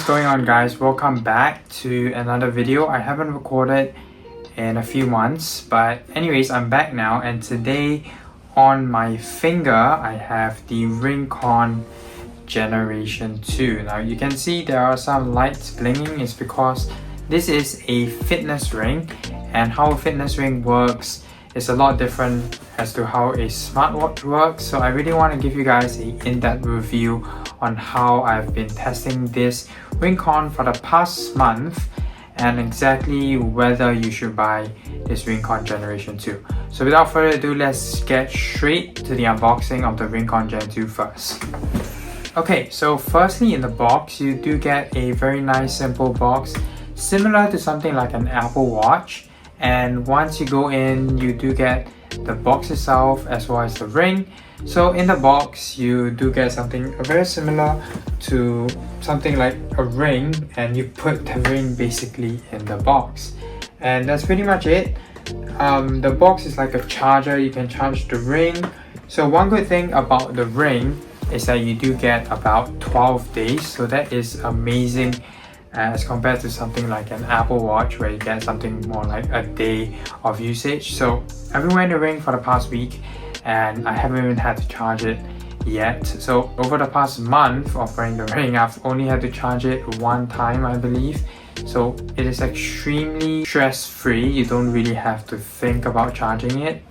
going on, guys? Welcome back to another video. I haven't recorded in a few months, but anyways, I'm back now, and today on my finger I have the Ringconn Generation 2. Now you can see there are some lights blinking. It's because this is a fitness ring, and how a fitness ring works is a lot different as to how a smartwatch works. So I really want to give you guys an in-depth review on how I've been testing this Ringconn for the past month and exactly whether you should buy this Ringconn Generation 2. So without further ado, let's get straight to the unboxing of the Ringconn Gen 2 first. Okay, so firstly in the box, you do get a very nice simple box similar to something like an Apple Watch. And once you go in, you do get the box itself as well as the ring. So in the box, you do get something very similar to something like a ring, and you put the ring basically in the box. And that's pretty much it. The box is like a charger. You can charge the ring. So one good thing about the ring is that you do get about 12 days. So that is amazing as compared to something like an Apple Watch where you get something more like a day of usage. So I've been wearing the ring for the past week and I haven't even had to charge it yet. So over the past month of wearing the ring, I've only had to charge it one time, I believe. So it is extremely stress-free. You don't really have to think about charging it.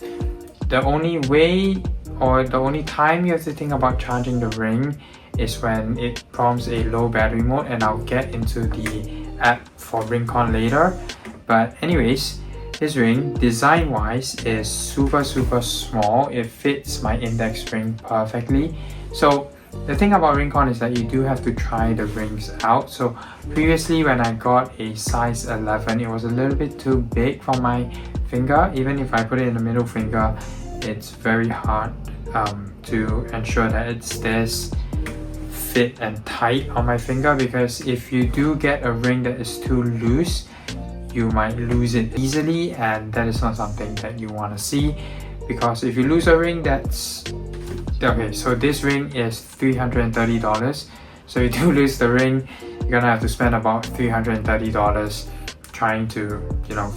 The only way or the only time you have to think about charging the ring is when it prompts a low battery mode, and I'll get into the app for Ringconn later. But anyways, this ring design wise is super small. It fits my index ring perfectly. So the thing about Ringconn is that you do have to try the rings out. So previously when I got a size 11, it was a little bit too big for my finger. Even if I put it in the middle finger, it's very hard to ensure that it stays fit and tight on my finger, because if you do get a ring that is too loose, you might lose it easily, and that is not something that you want to see. Because if you lose a ring, that's okay. So this ring is $330. So if you do lose the ring, you're gonna have to spend about $330 trying to,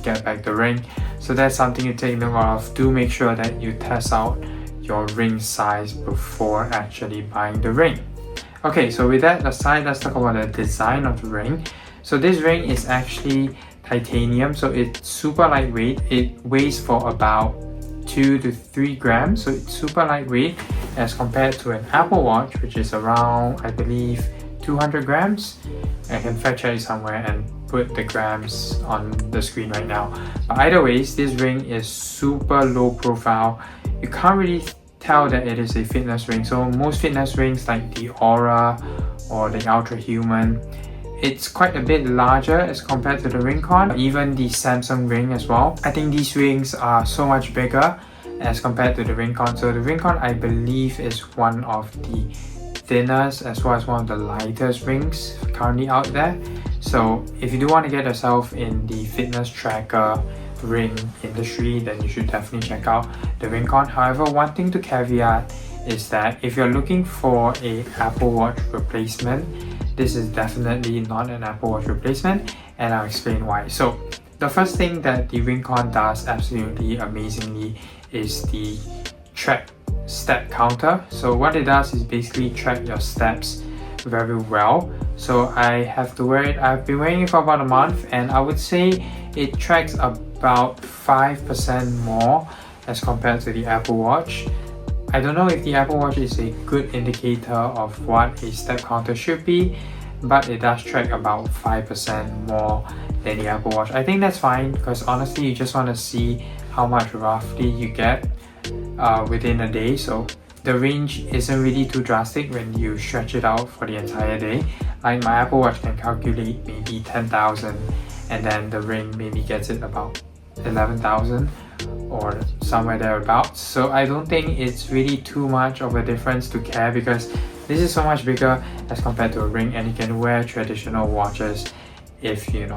get back the ring. So that's something you take note of. Do make sure that you test out your ring size before actually buying the ring. Okay, so with that aside, let's talk about the design of the ring. So this ring is actually titanium, so it's super lightweight. It weighs for about 2 to 3 grams, so it's super lightweight as compared to an Apple Watch, which is around, I believe, 200 grams. I can fact check it somewhere and put the grams on the screen right now. But either ways, this ring is super low profile. You can't really tell that it is a fitness ring. So most fitness rings like the Aura or the Ultra Human, it's quite a bit larger as compared to the Ringconn, even the Samsung ring as well. I think these rings are so much bigger as compared to the Ringconn. So the Ringconn, I believe, is one of the thinnest as well as one of the lightest rings currently out there. So if you do want to get yourself in the fitness tracker ring industry, then you should definitely check out the Ringconn. However, one thing to caveat is that if you're looking for a Apple Watch replacement, this is definitely not an Apple Watch replacement, and I'll explain why. So the first thing that the Ringconn does absolutely amazingly is the track step counter. So what it does is basically track your steps very well. So I have to wear it. I've been wearing it for about a month, and I would say it tracks about 5% more as compared to the Apple Watch. I don't know if the Apple Watch is a good indicator of what a step counter should be, but it does track about 5% more than the Apple Watch. I think that's fine, because honestly you just want to see how much roughly you get within a day. So the range isn't really too drastic when you stretch it out for the entire day. Like my Apple Watch can calculate maybe 10,000, and then the ring maybe gets it about 11,000 or somewhere thereabouts. So I don't think it's really too much of a difference to care, because this is so much bigger as compared to a ring, and you can wear traditional watches if you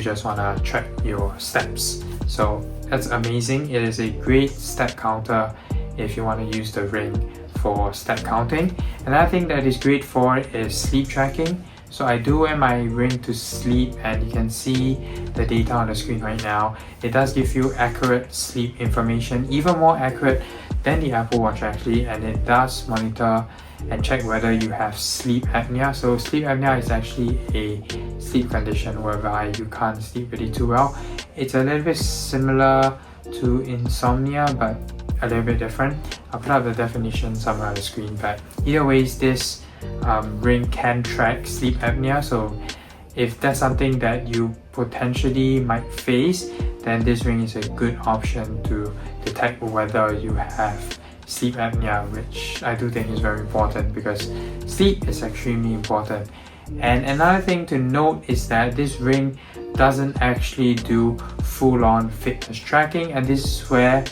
just want to track your steps. So that's amazing. It is a great step counter if you want to use the ring for step counting. Another thing that is great for is sleep tracking. So I do wear my ring to sleep, and you can see the data on the screen right now. It does give you accurate sleep information, even more accurate than the Apple Watch actually, and it does monitor and check whether you have sleep apnea. So sleep apnea is actually a sleep condition whereby you can't sleep really too well. It's a little bit similar to insomnia, but a little bit different. I'll put up the definition somewhere on the screen, but either ways, this ring can track sleep apnea. So if that's something that you potentially might face, then this ring is a good option to detect whether you have sleep apnea, which I do think is very important because sleep is extremely important. And another thing to note is that this ring doesn't actually do full-on fitness tracking, and this is where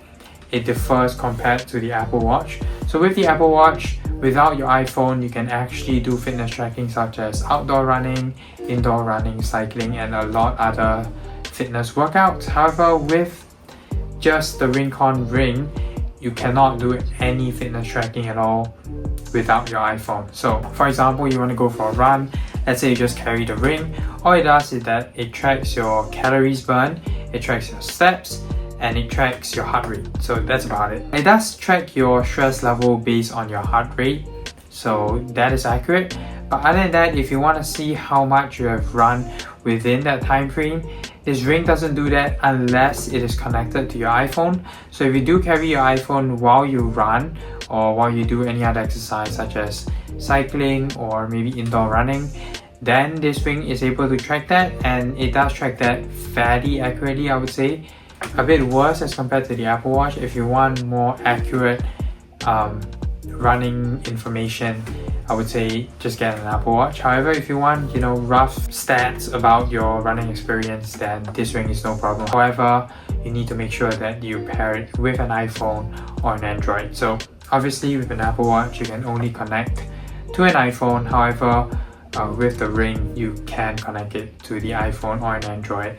it differs compared to the Apple Watch. So with the Apple Watch, without your iPhone, you can actually do fitness tracking such as outdoor running, indoor running, cycling, and a lot other fitness workouts. However, with just the Ringconn ring, you cannot do any fitness tracking at all without your iPhone. So for example, you want to go for a run, let's say you just carry the ring. All it does is that it tracks your calories burned, it tracks your steps, and it tracks your heart rate. So that's about it. It does track your stress level based on your heart rate, so that is accurate. But other than that, if you want to see how much you have run within that time frame, this ring doesn't do that unless it is connected to your iPhone. So if you do carry your iPhone while you run or while you do any other exercise such as cycling or maybe indoor running, then this ring is able to track that, and it does track that fairly accurately, I would say. A bit worse as compared to the Apple Watch. If you want more accurate running information, I would say just get an Apple Watch. However, if you want, rough stats about your running experience, then this ring is no problem. However, you need to make sure that you pair it with an iPhone or an Android. So obviously with an Apple Watch, you can only connect to an iPhone. However, with the ring, you can connect it to the iPhone or an Android.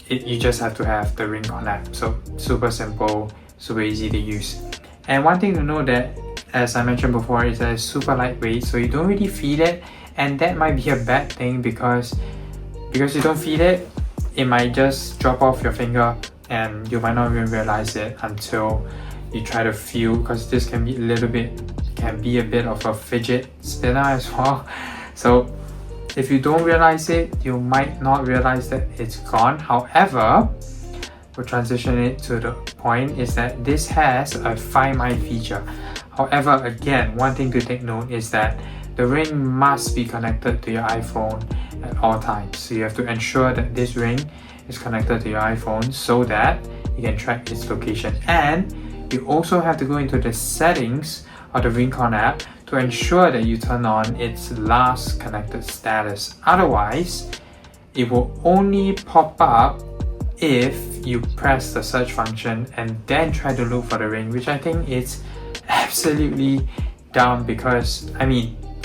You just have to have the Ringconn app. So super simple, super easy to use. And one thing to know that, as I mentioned before, is that it's super lightweight, so you don't really feel it, and that might be a bad thing because you don't feel it, it might just drop off your finger and you might not even realize it until you try to feel, because this can be a bit of a fidget spinner as well. So if you don't realize it, you might not realize that it's gone. However, we'll transition it to the point is that this has a Find My feature. However, again, one thing to take note is that the ring must be connected to your iPhone at all times. So you have to ensure that this ring is connected to your iPhone so that you can track its location. And you also have to go into the settings of the Ringconn app to ensure that you turn on its last connected status. Otherwise, it will only pop up if you press the search function and then try to look for the ring, which I think is absolutely dumb because,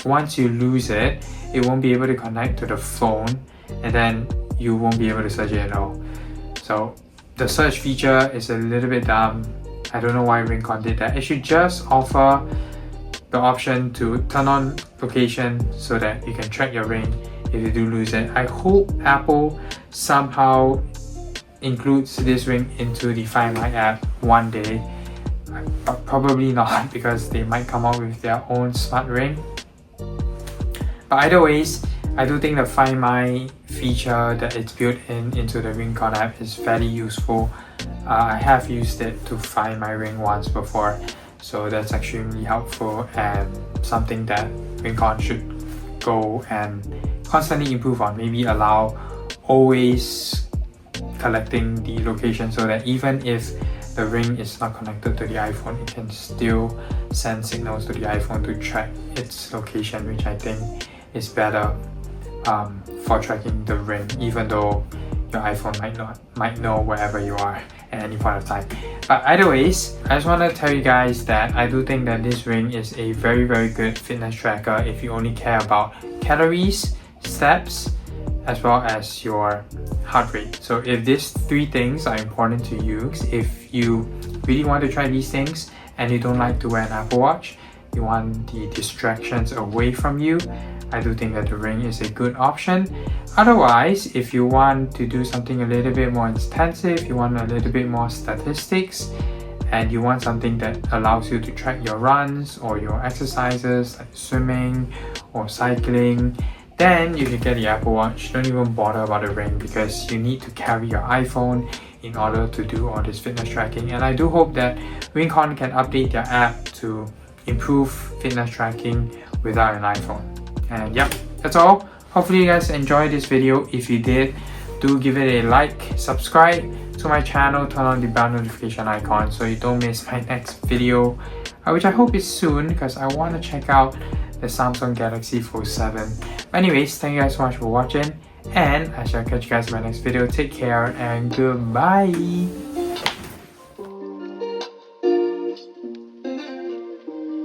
once you lose it, it won't be able to connect to the phone and then you won't be able to search it at all. So the search feature is a little bit dumb. I don't know why Ringconn did that. It should just offer the option to turn on location so that you can track your ring if you do lose it. I hope Apple somehow includes this ring into the Find My app one day, but probably not because they might come out with their own smart ring. But either ways, I do think the Find My feature that it's built into the Ringconn app is fairly useful. I have used it to find my ring once before, so that's extremely helpful and something that Ringconn should go and constantly improve on. Maybe allow always collecting the location so that even if the ring is not connected to the iPhone, it can still send signals to the iPhone to track its location, which I think is better for tracking the ring, even though your iPhone might know wherever you are at any point of time. But either ways, I just want to tell you guys that I do think that this ring is a very good fitness tracker if you only care about calories, steps, as well as your heart rate. So if these three things are important to you, if you really want to try these things and you don't like to wear an Apple Watch, you want the distractions away from you, I do think that the Ring is a good option. Otherwise, if you want to do something a little bit more intensive, you want a little bit more statistics, and you want something that allows you to track your runs or your exercises like swimming or cycling, then you can get the Apple Watch. Don't even bother about the Ring because you need to carry your iPhone in order to do all this fitness tracking. And I do hope that Ringconn can update their app to improve fitness tracking without an iPhone. And yeah, that's all. Hopefully you guys enjoyed this video. If you did, do give it a like, subscribe to my channel, turn on the bell notification icon so you don't miss my next video, which I hope is soon because I want to check out the Samsung Galaxy Fold 7. Anyways, thank you guys so much for watching, and I shall catch you guys in my next video. Take care and goodbye.